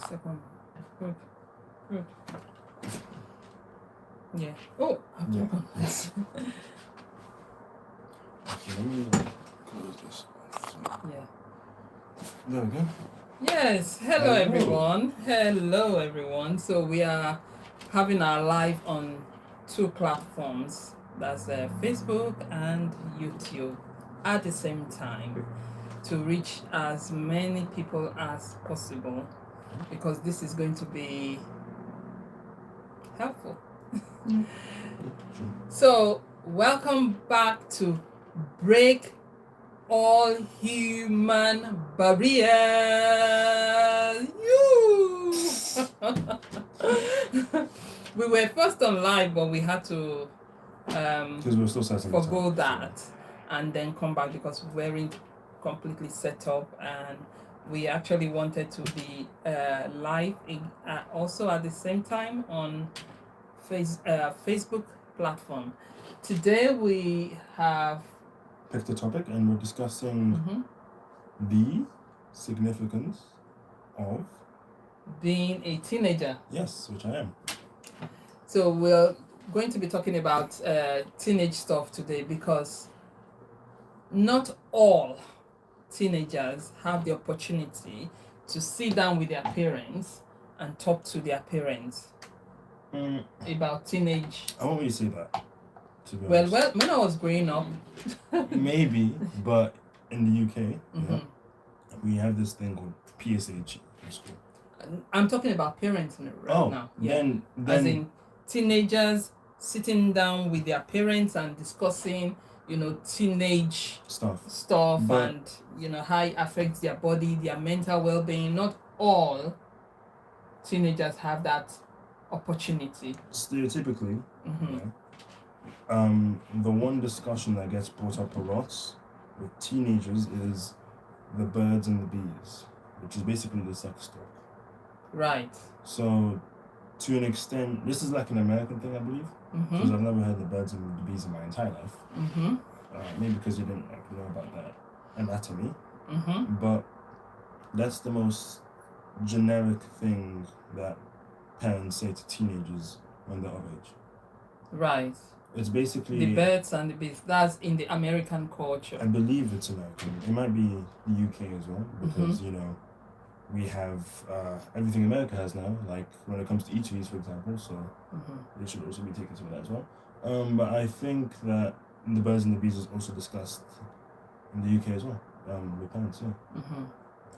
Second. Good. Good. Yeah. Oh, I've Yeah. broken this. Okay, let me close this. Yeah. There we go. Yes. Hello, Hello. everyone. Hello, everyone. So we are having our live on two platforms. That's Facebook and YouTube at the same time to reach as many people as possible because this is going to be helpful. So, welcome back to Break All Human Barriers. You! We were first on live, but we had to Because we're still setting it forgo up, that and then come back because we weren't completely set up, and we actually wanted to be live also at the same time on Facebook platform. Today we have Picked a topic and we're discussing the significance of being a teenager. yes, which I am. So we're going to be talking about teenage stuff today because not all teenagers have the opportunity to sit down with their parents and talk to their parents about teenage. I won't really say that. To be Well, honest. when I was growing up, Maybe, but in the UK, we have this thing called PSH in school. I'm talking about parents right now. Yeah. Then As in teenagers sitting down with their parents and discussing, teenage stuff. But, and, how it affects their body, their mental well-being. Not all teenagers have that opportunity. stereotypically, the one discussion that gets brought up a lot with teenagers is the birds and the bees, which is basically the sex talk. Right. So, to an extent, this is like an American thing, I believe, because I've never heard the birds and the bees in my entire life. Maybe because you didn't know about that anatomy. But that's the most generic thing that parents say to teenagers when they're of age. Right. It's basically the birds and the bees. That's in the American culture. I believe it's American. It might be the UK as well, because we have everything America has now, like when it comes to ETVs, for example, so they should also be taken to that as well. But I think that the birds and the bees is also discussed in the UK as well, with parents,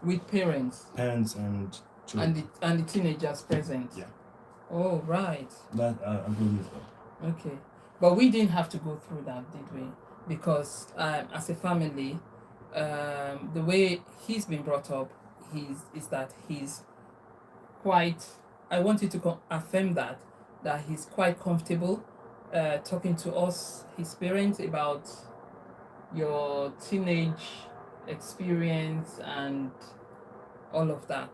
With parents and children. and the teenagers present. Yeah. Oh, right. That I believe that. Okay, but we didn't have to go through that, did we? Because as a family, the way he's been brought up, is that he's quite. I want you to affirm that he's quite comfortable talking to us, his parents, about your teenage experience and all of that.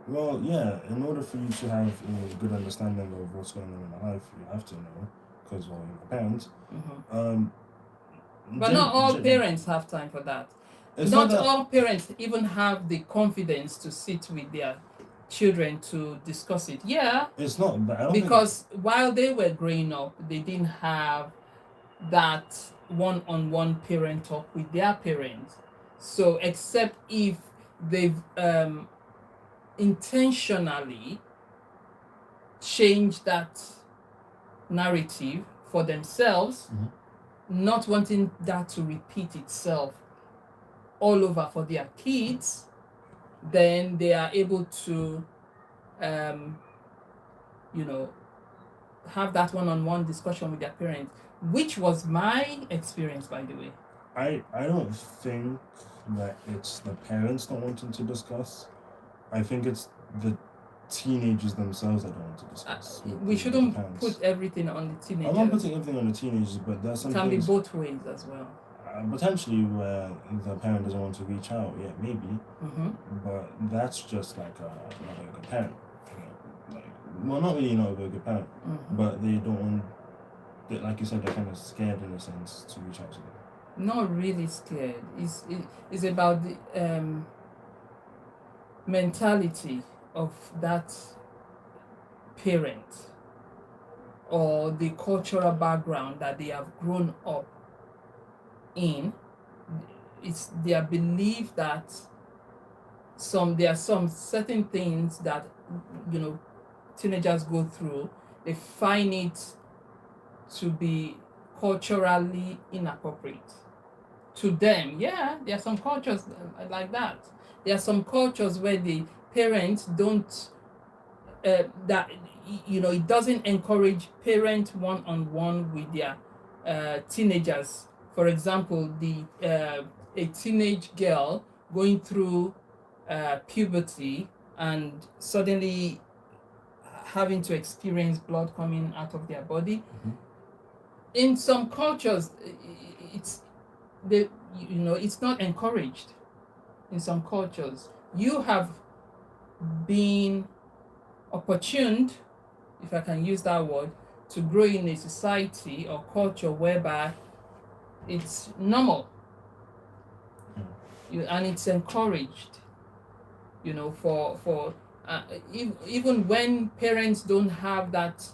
Well, yeah, in order for you to have a good understanding of what's going on in my life, you have to know, because, well, you're my parents. But not all parents have time for that. Not all parents even have the confidence to sit with their children to discuss it. Yeah. It's not, but I don't because while they were growing up, they didn't have that one-on-one parent talk with their parents. So except if they've intentionally changed that narrative for themselves, not wanting that to repeat itself all over for their kids, then they are able to have that one-on-one discussion with their parents, which was my experience, by the way. I don't think that it's the parents not wanting to discuss. I think it's the teenagers themselves that don't want to discuss. We shouldn't put everything on the teenagers. I'm not putting everything on the teenagers, but there's some can things, be both ways as well. Potentially where the parent doesn't want to reach out, yeah, maybe. But that's just like not a good parent. Well, not really not a very good parent, but they don't want, like you said, they're kind of scared in a sense to reach out to them. Not really scared. It's about the mentality of that parent or the cultural background that they have grown up in. It's their belief that there are some certain things that teenagers go through. They find it to be culturally inappropriate to them. Yeah, there are some cultures like that. There are some cultures where the parents don't that it doesn't encourage parent one-on-one with their teenagers. For example, a teenage girl going through puberty and suddenly having to experience blood coming out of their body. Mm-hmm. In some cultures, it's not encouraged. In some cultures, you have been opportuned, if I can use that word, to grow in a society or culture whereby it's normal, and it's encouraged. For even when parents don't have that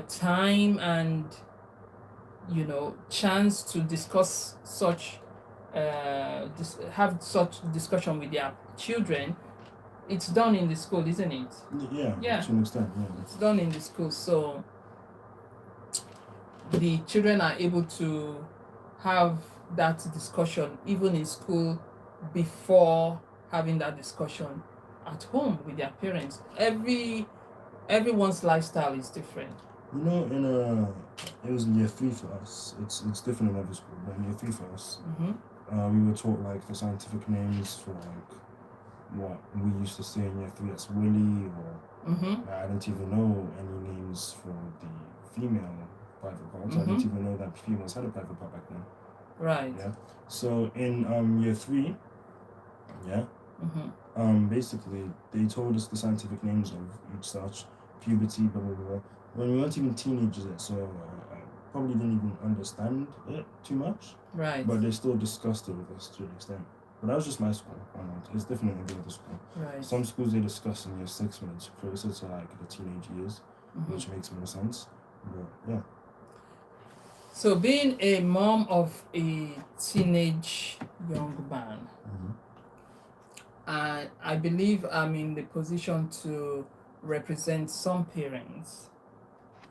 time and chance to discuss have such discussion with their children, it's done in the school, isn't it? Yeah, to an extent. Yeah. It's done in the school, so the children are able to have that discussion even in school before having that discussion at home with their parents. Everyone's lifestyle is different. It was in year 3 for us. It's different in every school, but in year 3 for us, Mm-hmm. we were taught like the scientific names for like what we used to say in year 3 as Willie, or Mm-hmm. I didn't even know any names for the female private parts. I Mm-hmm. didn't even know that females had a private part back then. Right. Yeah. So in year 3, yeah, Mm-hmm. basically they told us the scientific names of each such, puberty, blah blah blah. When we weren't even teenagers yet, so I probably didn't even understand it too much. Right. But they still discussed it with us to an extent. But that was just my school. It's different in every other school. Right. Some schools they discuss in year 6 when it's closer to like the teenage years, Mm-hmm. which makes more sense. But yeah. So being a mom of a teenage young man, I believe I'm in the position to represent some parents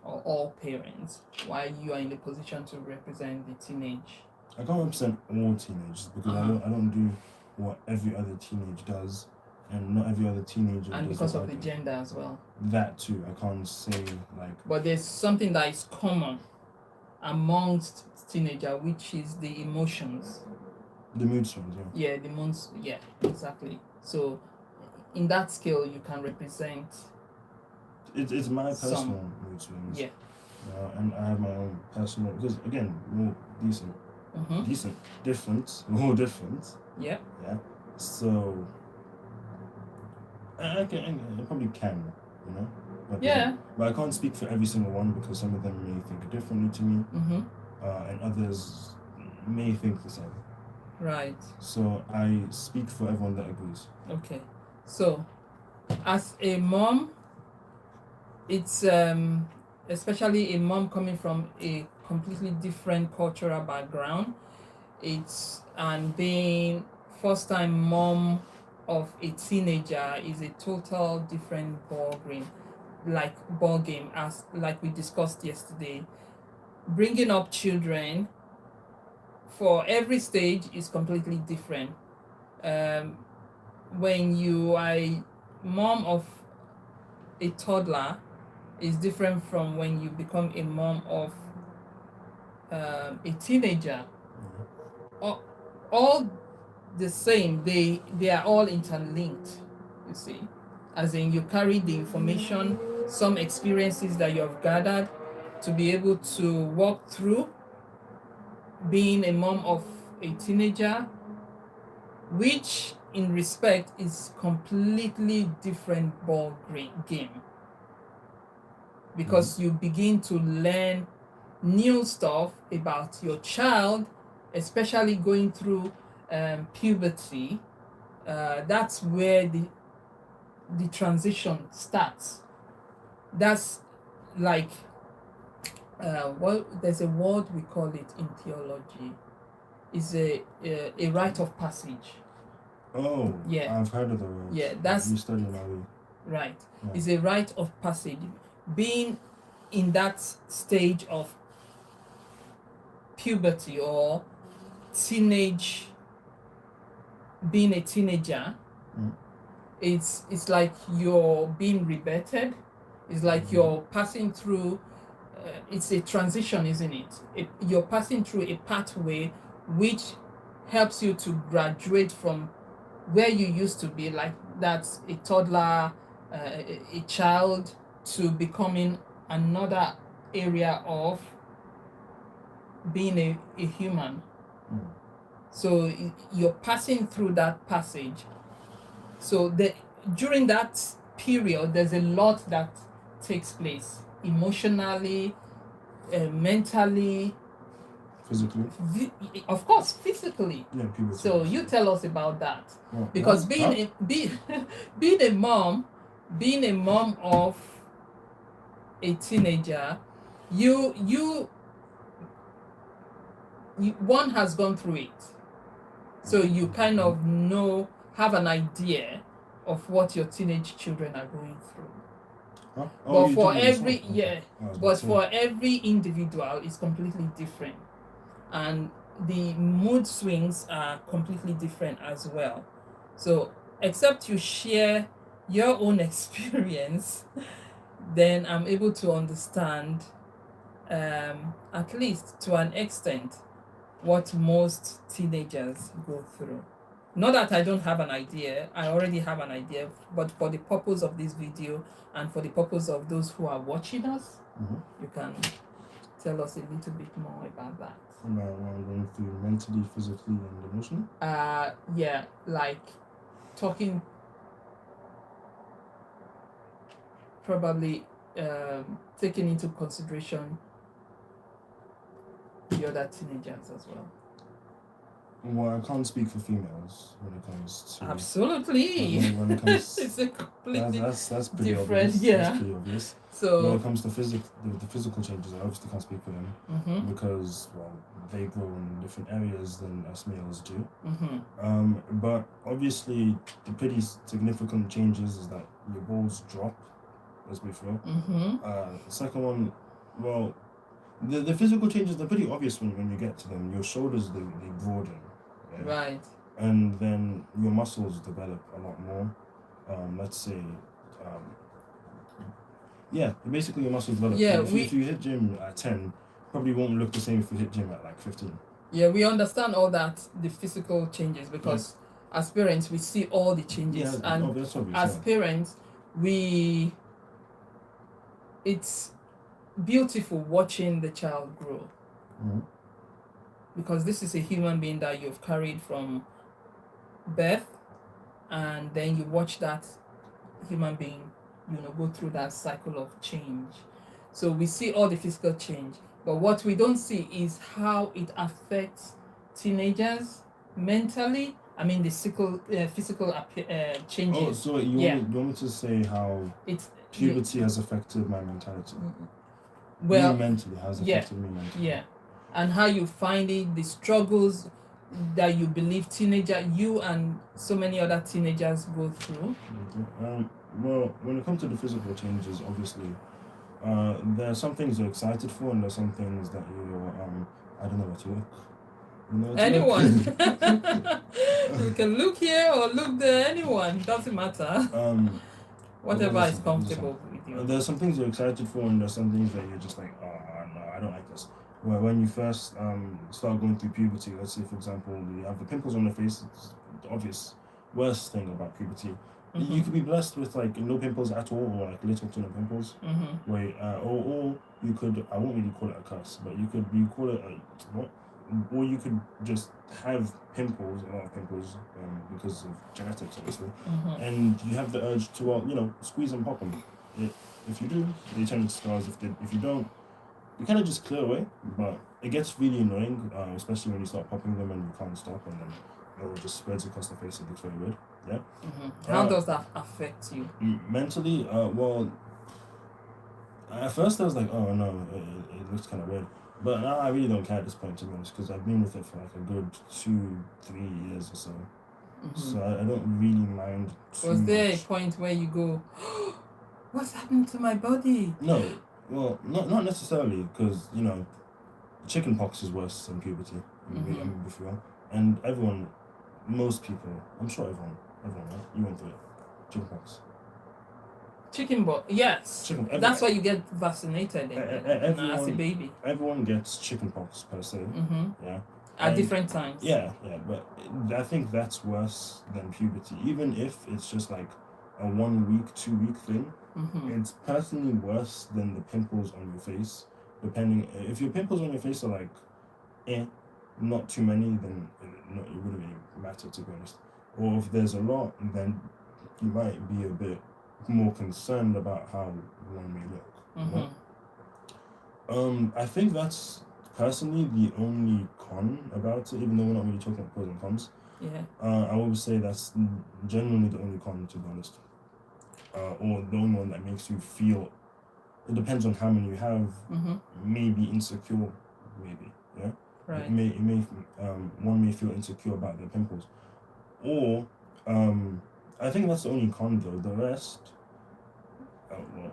or all parents, while you are in the position to represent the teenage. I can't represent all teenagers because I don't do what every other teenage does, and not every other teenager And does because what of I the do. gender as well. That too, I can't say like. But there's something that is common amongst teenager, which is the emotions. The mood swings, yeah. Yeah, the moods. Yeah, exactly. So, in that scale, you can represent. It's my personal mood swings. Yeah. And I have my own personal, because again, we're all decent, Mm-hmm. different, we're all different. Yeah. Yeah. So I probably can, But Yeah. But I can't speak for every single one because some of them may think differently to me, Mm-hmm. and others may think the same. Right. So I speak for everyone that agrees. Okay. So, as a mom, it's especially a mom coming from a completely different cultural background. And being first-time mom of a teenager is a total different ball game, as like we discussed yesterday. Bringing up children for every stage is completely different. When you are a mom of a toddler, is different from when you become a mom of a teenager. All the same, they are all interlinked, you see, as in you carry the information, some experiences that you have gathered to be able to walk through being a mom of a teenager, which in respect is completely different ball game, because you begin to learn new stuff about your child, especially going through puberty. That's where the transition starts. That's like there's a word we call it in theology. Is a rite of passage. Oh, yeah, I've heard of the word. Yeah, that's you study now. Right. Yeah. It's a rite of passage. Being in that stage of puberty or teenage, being a teenager, it's like you're being rebirthed. It's like you're passing through. It's a transition, isn't it? You're passing through a pathway which helps you to graduate from where you used to be, like that's a toddler, a child, to becoming another area of being a human. So you're passing through that passage. So during that period, there's a lot that takes place emotionally, mentally, physically. Of course, physically. Yeah, puberty. So you tell us about that. Well, because being a mom of a teenager, you one has gone through it, so you kind of have an idea of what your teenage children are going through. But for every for every individual, it's completely different, and the mood swings are completely different as well. So except you share your own experience, then I'm able to understand, at least to an extent, what most teenagers go through. Not that I don't have an idea, I already have an idea, but for the purpose of this video and for the purpose of those who are watching us, you can tell us a little bit more about that. About what I'm going through mentally, physically, and emotionally? Yeah, like talking, probably taking into consideration the other teenagers as well. Well, I can't speak for females when it comes to... Absolutely. When it comes... It's a completely that's pretty different, obvious. yeah. That's pretty obvious. So when it comes to the physical changes, I obviously can't speak for them because, well, they grow in different areas than us males do. But obviously, the pretty significant changes is that your balls drop, as before. The second one, well, the physical changes, they're pretty obvious when you get to them. Your shoulders, they broaden. Yeah? Right. And then your muscles develop a lot more. Let's say, basically your muscles develop. Yeah, if you hit gym at 10, probably won't look the same if you hit gym at like 15. Yeah, we understand all that, the physical changes, because as parents, we see all the changes. Yeah, and that's obvious, as parents, it's beautiful watching the child grow. Because this is a human being that you've carried from birth, and then you watch that human being, go through that cycle of change. So we see all the physical change, but what we don't see is how it affects teenagers mentally. I mean, the physical changes. Oh, so you want me to say how puberty has affected my mentality? Well, me mentally has affected me mentally. Yeah. And how you find it, the struggles that you believe you and so many other teenagers go through. Well, when it comes to the physical changes, obviously, there are some things you're excited for, and there are some things that you're, I don't know what to look. Anyone. You can look here or look there, anyone, doesn't matter. Whatever is comfortable with you. There's some things you're excited for, and there's some things that you're just like, oh, no, I don't like this. Well, when you first start going through puberty, let's say, for example, you have the pimples on the face, it's the obvious worst thing about puberty. You could be blessed with like no pimples at all, or like little to no pimples. Or you could, I won't really call it a curse, but you call it or you could just have pimples, a lot of pimples, because of genetics, obviously, and you have the urge to, squeeze and pop them. If you do, they turn into scars. If you don't, you kind of just clear away. But it gets really annoying, especially when you start popping them and you can't stop, and then it just spreads across the face. It looks very weird. Yeah. How does that affect you? Mentally, well, at first I was like, oh no, it looks kind of weird. But now I really don't care at this point, to be honest, because I've been with it for like a good 2-3 years or so. So I don't really mind too Was there much. a point where you go, what's happening to my body? No, well, not necessarily, because, you know, chicken pox is worse than puberty. Before. And most people, I'm sure everyone, right? You went through it. Chicken pox. Chicken pox, yes. That's why you get vaccinated as a baby. Everyone gets chicken pox per se. Yeah. At different times. Yeah, but I think that's worse than puberty. Even if it's just like a 1 week, 2 week thing, it's personally worse than the pimples on your face. Depending, if your pimples on your face are like, not too many, then it wouldn't really matter, to be honest. Or if there's a lot, then you might be a bit more concerned about how one may look. I think that's personally the only con about it, even though we're not really talking about pros and cons. Yeah. I would say that's generally the only con, to be honest. Or the only one that makes you feel. It depends on how many you have. Maybe insecure, maybe. Yeah. Right. It may one may feel insecure about their pimples, or I think that's the only con though. The rest,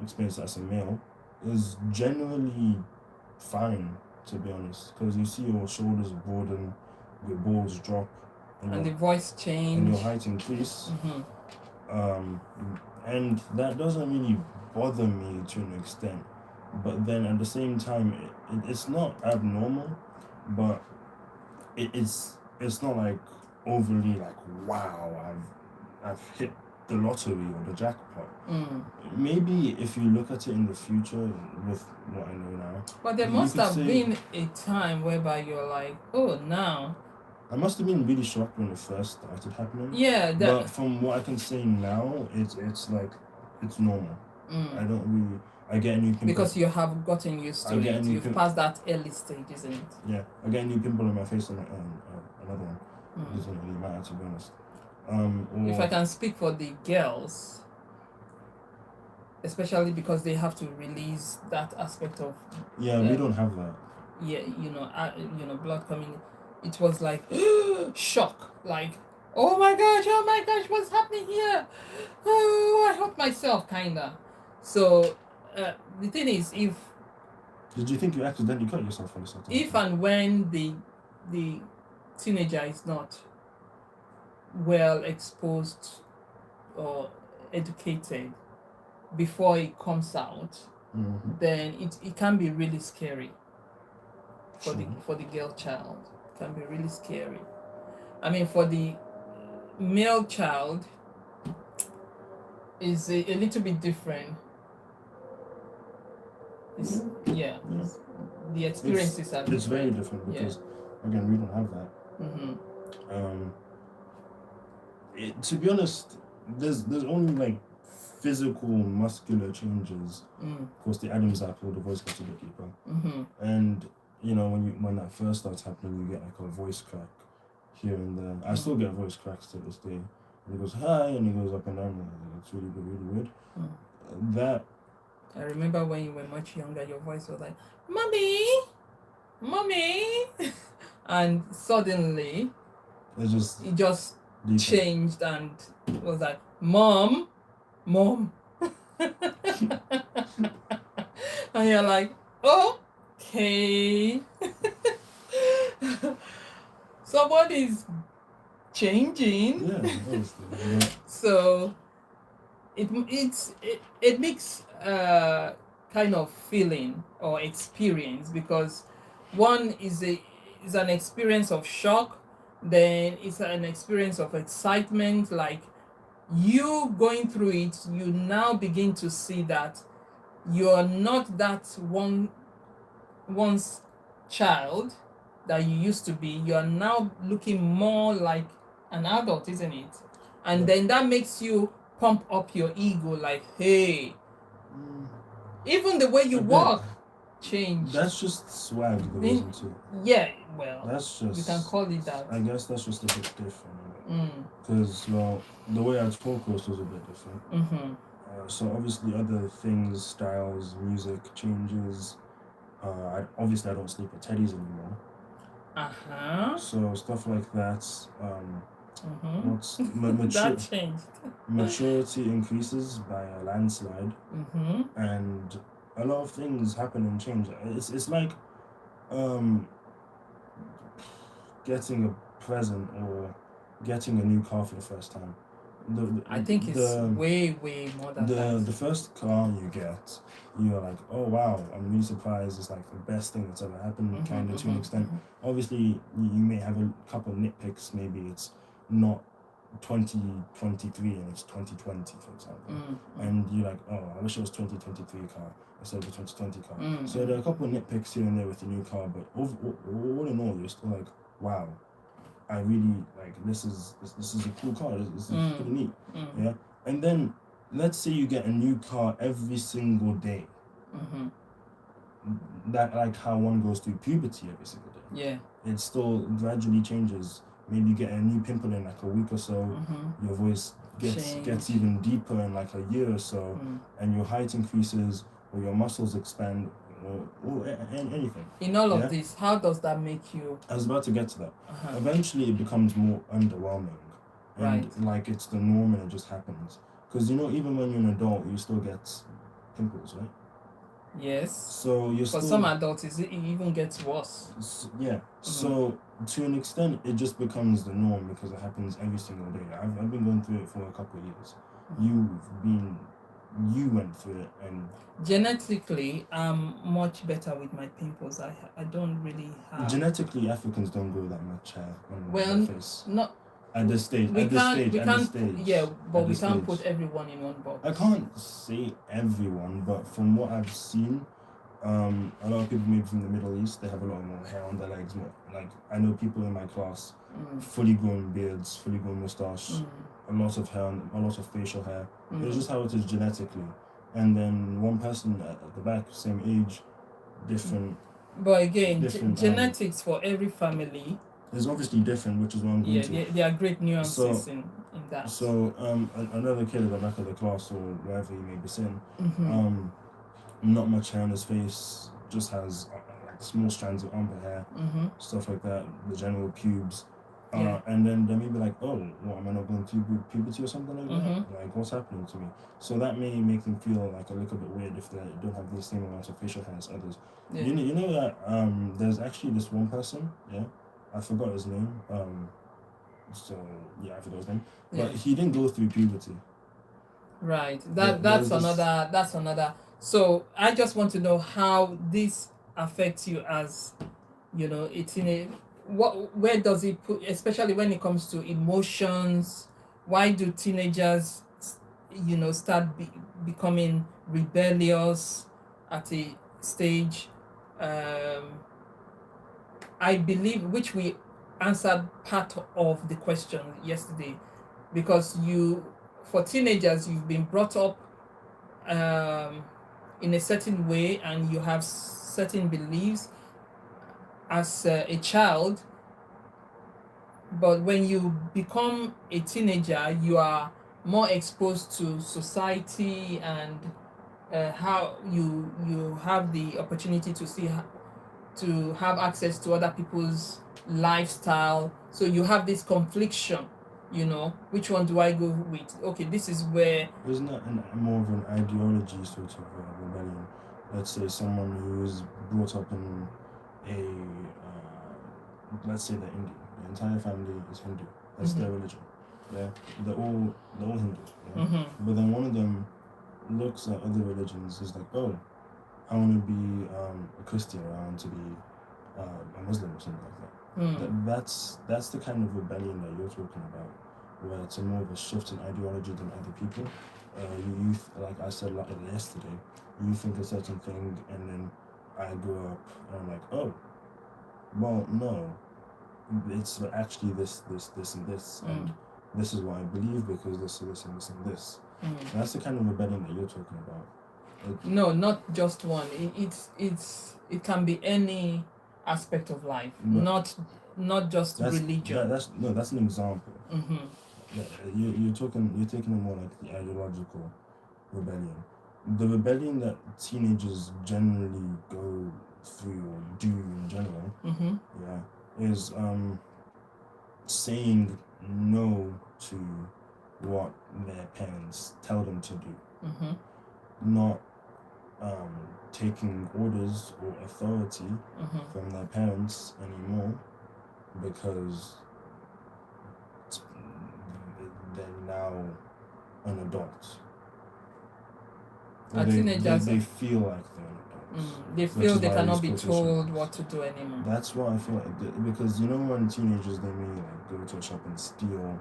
experience as a male, is generally fine, to be honest, because you see your shoulders broaden, your balls drop, and the voice change, and your height increase. And that doesn't really bother me to an extent, but then at the same time, it's not abnormal, but it's not like overly like, wow, I've hit the lottery or the jackpot. Maybe if you look at it in the future with what I know now. But there must have been a time whereby you're like, oh, now. I must have been really shocked when it first started happening. Yeah. But from what I can say now, it's like, it's normal. I don't really. I get a new pimple. Because you have gotten used to it. You've passed that early stage, isn't it? Yeah. I get a new pimple on my face and another one. It doesn't really matter, to be honest. If I can speak for the girls, especially because they have to release that aspect of. Yeah, we don't have that. Yeah, blood coming. It was like shock, like, oh my gosh, what's happening here? Oh, I hurt myself, kinda. So the thing is, if did you think you accidentally cut yourself on something? If and when the teenager is not well exposed or educated before it comes out, then it can be really scary for the girl child. It can be really scary. I mean, for the male child is a little bit different. The experiences are different. It's very different because again, we don't have that. To be honest, there's only like physical muscular changes. Of course, the Adam's apple, the voice gets a bit deeper, and when that first starts happening, you get like a voice crack here and there. I still get voice cracks to this day. And he goes hi, and he goes up and down. It's really good, really weird. That. I remember when you were much younger, your voice was like, "Mommy, mommy," and suddenly, it just changed and was like, "Mom, mom," and you're like, "Okay." Somebody's changing. Yeah. So it makes kind of feeling or experience, because one is an experience of shock, then it's an experience of excitement. Like, you going through it, you now begin to see that you're not that once child that you used to be. You're now looking more like an adult, isn't it? And then that makes you pump up your ego, like, hey, even the way you walk changed. That's just swag, though, isn't it? Yeah, well, that's just, you can call it that. I guess that's just a bit different. Because well, the way I talk also is a bit different. So obviously other things, styles, music changes. Obviously I don't sleep at Teddy's anymore. So stuff like that. What's that changed. Maturity increases by a landslide, and a lot of things happen and change. It's like getting a present or getting a new car for the first time. I think it's way more than that. The first car you get, you're like, oh wow, I'm really surprised. It's like the best thing that's ever happened, kind of to an extent. Obviously, you may have a couple of nitpicks. Maybe it's not 2023 and it's 2020, for example, and you're like, oh, I wish it was 2023 car instead of the 2020 car. So there are a couple of nitpicks here and there with the new car, but all in all, you're still like, wow, I really like this is a cool car. This is pretty neat. Yeah. And then let's say you get a new car every single day. That like how one goes through puberty every single day. Yeah. It still gradually changes. Maybe you get a new pimple in like a week or so. Your voice gets even deeper in like a year or so, and your height increases or your muscles expand. Or anything. In all of this, how does that make you? I was about to get to that. Eventually, it becomes more underwhelming, and like it's the norm, and it just happens. Because even when you're an adult, you still get pimples, right? Yes. So you're for some adults, it even gets worse. So to an extent, it just becomes the norm because it happens every single day. I've been going through it for a couple of years. You went through it, and genetically I'm much better with my pimples. I don't really have. Genetically, Africans don't grow that much hair on their face. Not at this stage. Yeah, but we can't put everyone in one box. I can't say everyone, but from what I've seen, a lot of people maybe from the Middle East, they have a lot more hair on their legs. More like I know people in my class, fully grown beards, fully grown moustache, a lot of hair, a lot of facial hair. It's just how it is genetically. And then one person at the back, same age, different. But again, genetics for every family is obviously different, which is what I'm going to. Yeah, there are great nuances in that. So another kid at the back of the class or wherever he may be sitting, not much hair on his face, just has like small strands of umber hair, stuff like that, the general pubes. And then they may be like, oh, what, am I not going through puberty or something like that? Like, what's happening to me? So that may make them feel like a little bit weird if they don't have the same amount of facial hair as others. Yeah. You know that there's actually this one person, I forgot his name. I forgot his name. But he didn't go through puberty. Right. That's another. So I just want to know how this affects you as, a teenager. Where does it put, especially when it comes to emotions? Why do teenagers start becoming rebellious at a stage? I believe, which we answered part of the question yesterday, because for teenagers, you've been brought up in a certain way and you have certain beliefs as a child, but when you become a teenager, you are more exposed to society and how you have the opportunity to have access to other people's lifestyle. So you have this confliction, which one do I go with? Okay, this is where... Isn't that more of an ideology sort of rebellion? Let's say someone who is brought up in let's say they're Indian. The entire family is Hindu. That's their religion. Yeah, they're all Hindu. Yeah? But then one of them looks at other religions, is like, oh, I want to be a Christian, or I want to be a Muslim or something like that. That's the kind of rebellion that you're talking about, where it's more of a shift in ideology than other people. You like I said yesterday, you think a certain thing, and then I grew up and I'm like, oh, well, no, it's actually this, and this, and this is what I believe because this, and this. That's the kind of rebellion that you're talking about. No, not just one. It can be any aspect of life, not just religion. That's an example. You're taking it more like the ideological rebellion. The rebellion that teenagers generally go through or do in general, is saying no to what their parents tell them to do, not taking orders or authority from their parents anymore, because they're now an adult. They feel like they're adults. They feel they cannot be told what to do anymore. That's why I feel like, because when teenagers, they may like go to a shop and steal,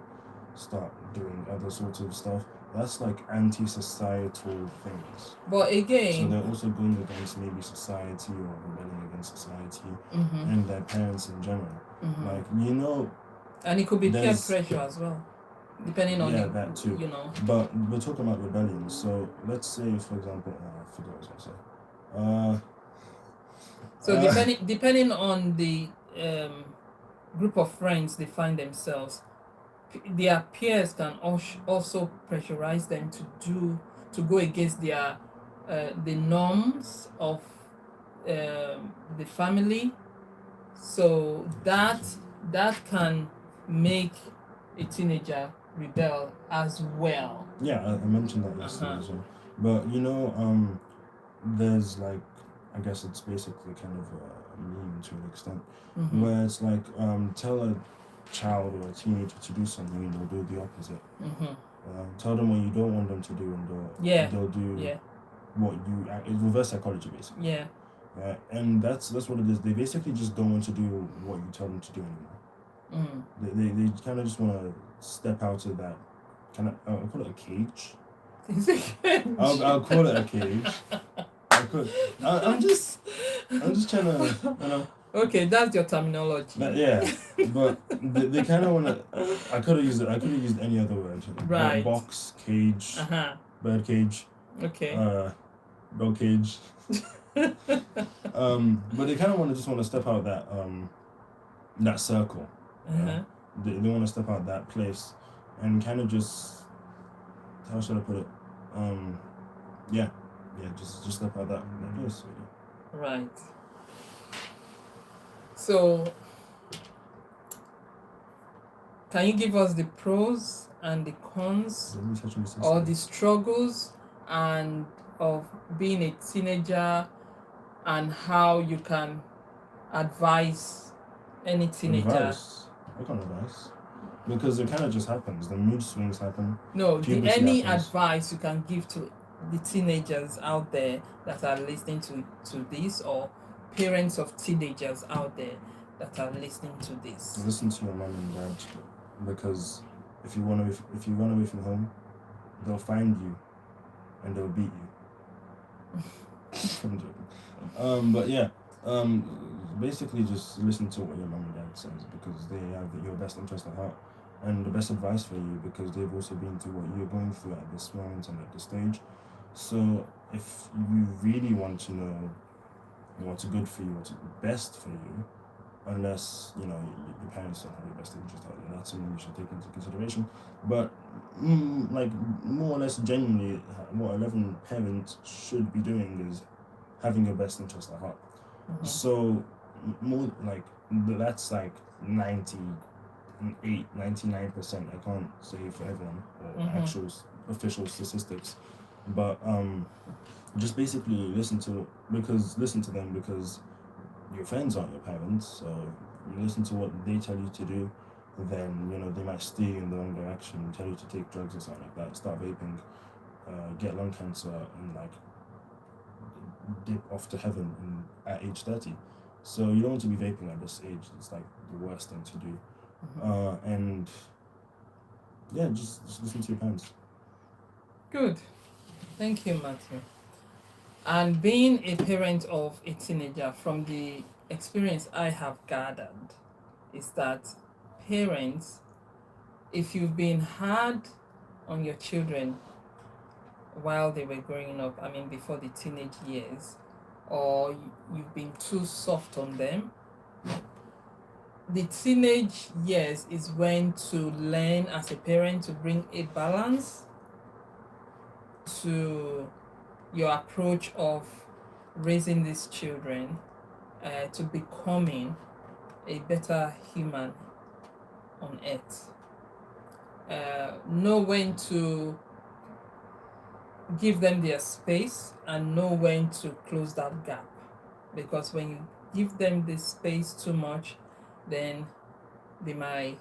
start doing other sorts of stuff. That's like anti-societal things. But again, so they're also going against maybe society or rebelling against society and their parents in general. Like and it could be peer pressure as well, depending on that too. But we're talking about rebellion. So let's say, for example, I forgot what I was gonna say. So depending on the group of friends they find themselves, their peers can also pressurize them to go against their the norms of the family. So that can make a teenager rebel as well. Yeah, I mentioned that yesterday as well. But there's like, I guess it's basically kind of a meme to an extent, where it's like, tell a child or a teenager to do something and they'll do the opposite. Tell them what you don't want them to do and they'll do what you. It's reverse psychology, basically. Yeah. And that's what it is. They basically just don't want to do what you tell them to do anymore. They kind of just want to step out of that kind of. I'll call it a cage. I'll call it a cage. I'm just trying to, Okay, that's your terminology. But they kind of want to. I could have used any other word. Right. Box, cage, bird cage. Okay. Dog cage. But they kind of want to step out that circle. They want to step out that place and kind of just, how should I put it? Just step out that place. Right. So, can you give us the pros and the cons, or the struggles and of being a teenager, and how you can advise any teenager? I can't advise, because it kind of just happens. The mood swings happen. No, any advice you can give to the teenagers out there that are listening to this, or parents of teenagers out there that are listening to this? Listen to your mom and dad, because if you run away from home, they'll find you and they'll beat you. I'm joking. But basically just listen to what your mom and dad says, because they have your best interest at heart and the best advice for you, because they've also been through what you're going through at this moment and at this stage. So if you really want to know what's good for you, what's best for you, unless your parents don't have your best interest out there, that's something you should take into consideration. But like, more or less genuinely, what 11 parents should be doing is having your best interest at heart. So more like, that's like 99%. I can't say for everyone or actual official statistics, but just basically listen to them, because your friends aren't your parents. So you listen to what they tell you to do, then they might steer you in the wrong direction, tell you to take drugs or something like that, start vaping, get lung cancer, and like dip off to heaven at age 30. So you don't want to be vaping at this age. It's like the worst thing to do. And just listen to your parents. Good. Thank you, Matthew. And being a parent of a teenager, from the experience I have gathered, is that parents, if you've been hard on your children while they were growing up, before the teenage years, or you've been too soft on them, the teenage years is when to learn as a parent to bring a balance to your approach of raising these children to becoming a better human on earth. Know when to give them their space and know when to close that gap, because when you give them the space too much, then they might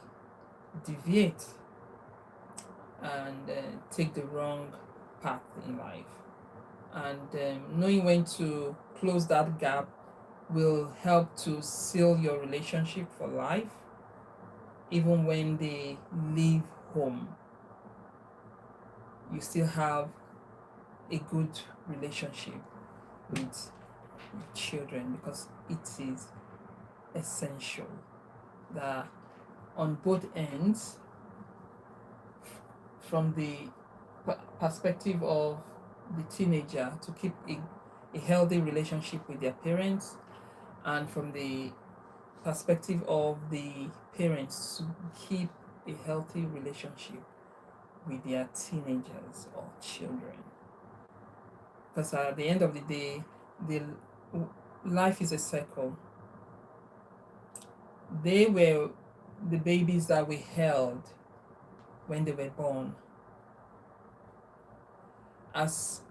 deviate and take the wrong path in life. And knowing when to close that gap will help to seal your relationship for life, even when they leave home. You still have a good relationship with children, because it is essential that on both ends, from the perspective of the teenager to keep a healthy relationship with their parents, and from the perspective of the parents to keep a healthy relationship with their teenagers or children. Because at the end of the day, life is a cycle. They were the babies that we held when they were born. As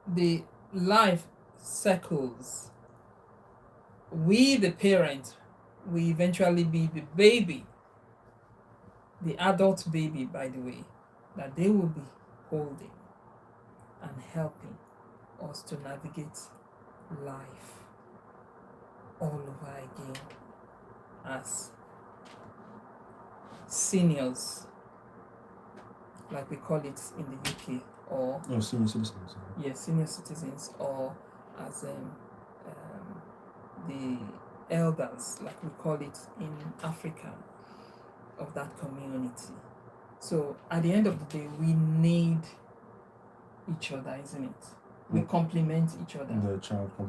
the life cycles, we, the parent, we eventually be the baby, the adult baby, by the way, that they will be holding and helping us to navigate life all over again as seniors, like we call it in the UK, or senior citizens. Yes, senior citizens, or as the elders, like we call it in Africa, of that community. So at the end of the day, we need each other, isn't it? We complement each other.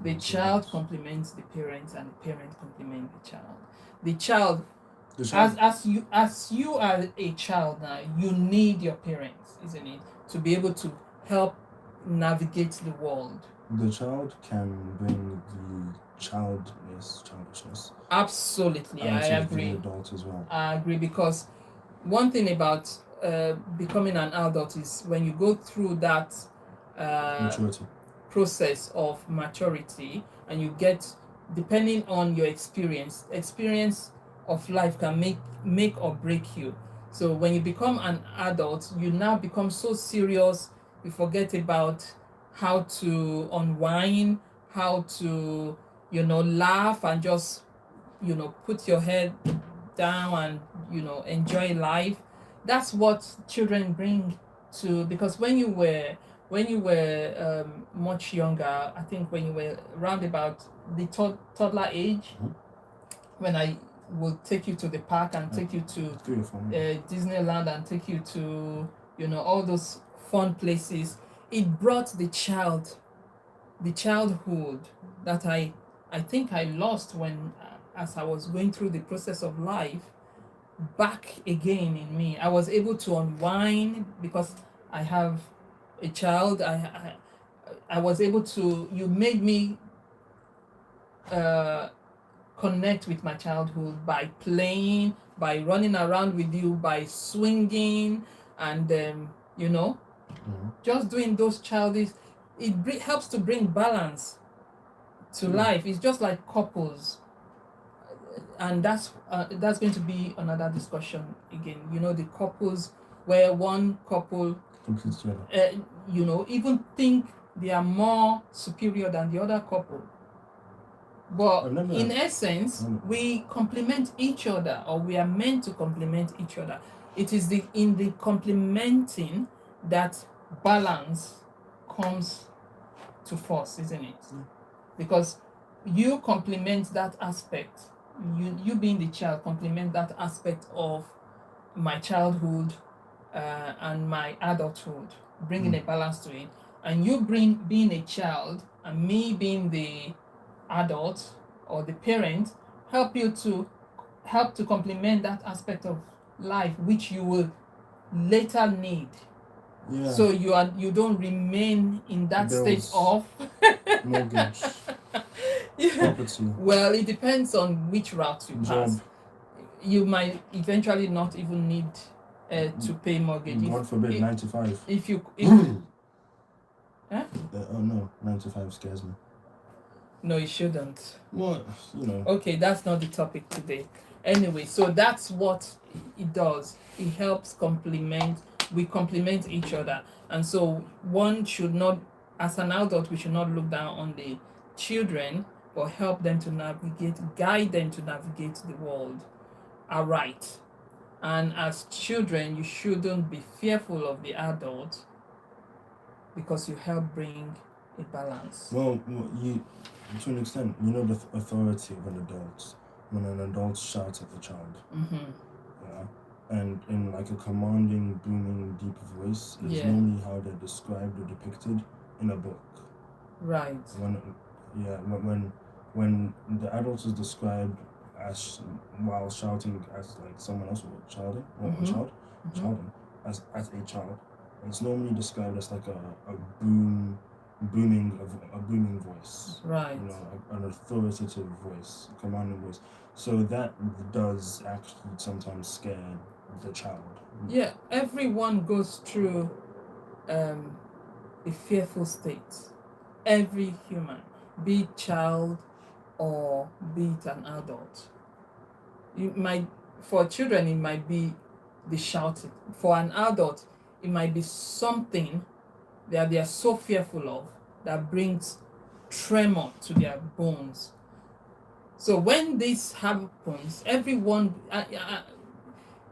The child complements the parents, and the parent complements the child. The child, as you are a child now, you need your parents, isn't it, to be able to help navigate the world. The child can bring the childishness. Absolutely, I agree. The adult as well. I agree, because one thing about becoming an adult is when you go through that maturity process of maturity, and you get, depending on your experience of life can make or break you. So when you become an adult, you now become so serious, you forget about how to unwind, how to laugh, and just put your head down and enjoy life. That's what children bring to, because when you were much younger, I think when you were around about the toddler age, when I will take you to the park and take you to Disneyland and take you to all those fun places, it brought the childhood that I think I lost when as I was going through the process of life back again in me. I was able to unwind because I have a child. I was able to, you made me connect with my childhood by playing, by running around with you, by swinging, and just doing those childish. It helps to bring balance to life. It's just like couples, and that's going to be another discussion again. The couples where one couple even think they are more superior than the other couple, but in essence we complement each other, or we are meant to complement each other. It is in the complementing that balance comes to force, isn't it? Because you complement that aspect, you being the child, complement that aspect of my childhood and my adulthood, bringing a balance to it. And you being a child and me being the adult or the parent, help you to help to complement that aspect of life which you will later need. Yeah. So you don't remain in that state of mortgage, yeah. property. Well, it depends on which route you pass. You might eventually not even need to pay mortgage. God forbid, 95. If you huh? Oh no, 95 scares me. No, it shouldn't. What? You know. Okay, that's not the topic today. Anyway, so that's what it does. It helps we complement each other. And so one should not, as an adult, we should not look down on the children, but help them to guide them to navigate the world aright. And as children, you shouldn't be fearful of the adult because you help bring a balance. Well, you, to an extent, you know the authority of an adult when an adult shouts at the child. Mm-hmm. Yeah. And in like a commanding, booming, deep voice is normally how they're described or depicted in a book. Right. When the adult is described as while shouting as like someone else or childing as a child, it's normally described as like a booming voice. Right. You know, an authoritative voice, a commanding voice. So that does actually sometimes scare the child. Yeah, everyone goes through a fearful state. Every human, be it child or be it an adult. For children, it might be the shouting. For an adult, it might be something that they are so fearful of that brings tremor to their bones. So when this happens, everyone,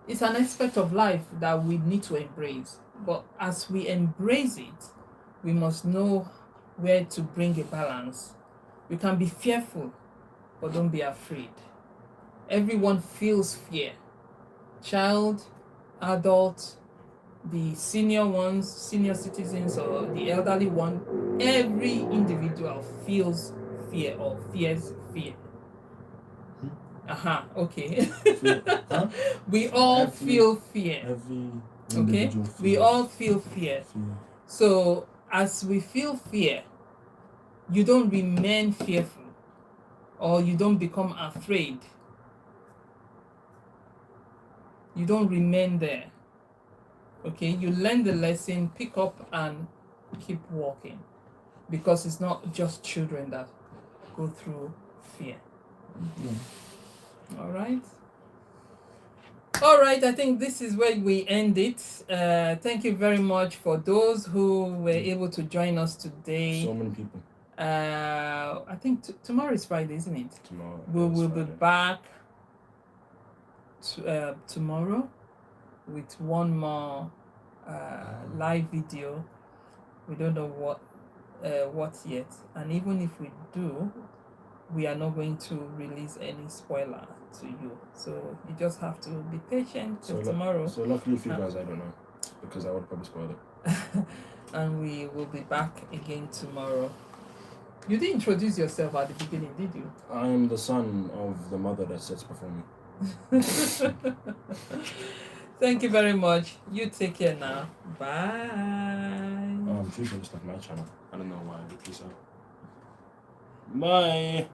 it's an aspect of life that we need to embrace. But as we embrace it, we must know where to bring a balance. We can be fearful, but don't be afraid. Everyone feels fear. Child, adult, the senior ones, senior citizens, or the elderly one, every individual feels fear or fears fear. Okay. Huh? We all feel fear. Every individual we all feel fear. So as we feel fear, you don't remain fearful or you don't become afraid. You don't remain there. Okay, you learn the lesson, pick up and keep walking, because it's not just children that go through fear. All right, I think this is where we end it. Thank you very much for those who were able to join us today. So many people. I think tomorrow is Friday, isn't it? Tomorrow. We will be back tomorrow with one more live video. We don't know what yet, and even if we do, we are not going to release any spoiler to you. So you just have to be patient till tomorrow. So luckily for you guys, I don't know, because I would probably spoil it. And we will be back again tomorrow. You didn't introduce yourself at the beginning, did you? I am the son of the mother that sits before me. Thank you very much. You take care now. Bye. I'm treating this like my channel. I don't know why. Peace out. Bye.